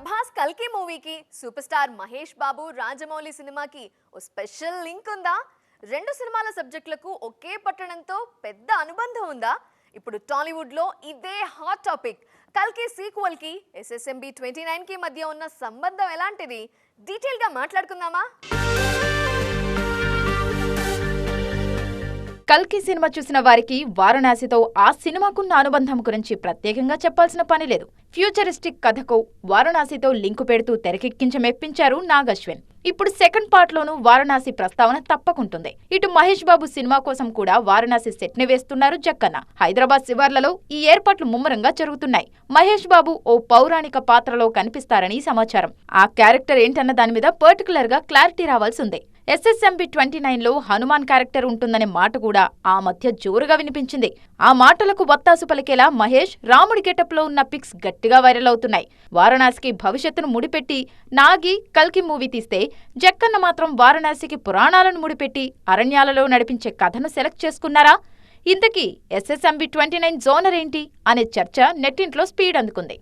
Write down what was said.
ప్రభాస్ కల్కి మూవీకి super star Mahesh Babu Rajamouli సినిమాకి ఓ స్పెషల్ లింక్ ఉందా? రెండు సినిమాల సబ్జెక్టులకు ఒకే పట్టణంతో పెద్ద అనుబంధం ఉందా? ఇప్పుడు టాలీవుడ్ లో ఇదే హాట్ టాపిక్. కల్కి సీక్వెల్ కి SSMB 29 కి మధ్య ఉన్న సంబంధం ఎలాంటిది? డీటెయిల్ గా మాట్లాడుకుందామా? కల్కి సినిమా చూసిన వారికి వారణాసితో ఆ సినిమాకున్న అనుబంధం గురించి ప్రత్యేకంగా చెప్పాల్సిన పని లేదు. ఫ్యూచరిస్టిక్ కథకు వారణాసితో లింకు పెడుతూ తెరకెక్కించి మెప్పించారు నాగ్ అశ్విన్. ఇప్పుడు సెకండ్ పార్ట్ లోనూ వారణాసి ప్రస్తావన తప్పకుంటుంది. ఇటు మహేష్ బాబు సినిమా కోసం కూడా వారణాసి సెట్ ని వేస్తున్నారు జక్కన్న. హైదరాబాద్ శివార్లలో ఈ ఏర్పాట్లు ముమ్మరంగా జరుగుతున్నాయి. మహేష్ బాబు ఓ పౌరాణిక పాత్రలో కనిపిస్తారని సమాచారం. ఆ క్యారెక్టర్ ఏంటన్న దాని మీద పర్టికులర్ గా క్లారిటీ రావాల్సి ఉంది. SSMB 29 లో హనుమాన్ క్యారెక్టర్ ఉంటుందనే మాట కూడా ఆ మధ్య జోరుగా వినిపించింది. ఆ మాటలకు వత్తాసు పలికేలా మహేష్ రాముడి గెటప్ లో ఉన్న పిక్స్ గట్టిగా వైరల్ అవుతున్నాయి. వారణాసికి భవిష్యత్తును ముడిపెట్టి నాగి కల్కి మూవీ తీస్తే, జక్కన్న మాత్రం వారణాసికి పురాణాలను ముడిపెట్టి అరణ్యాలలో నడిపించే కథను సెలెక్ట్ చేసుకున్నారా? ఇంతకీ SSMB 29 జోనర్ ఏంటి అనే చర్చ నెట్టింట్లో స్పీడ్ అందుకుంది.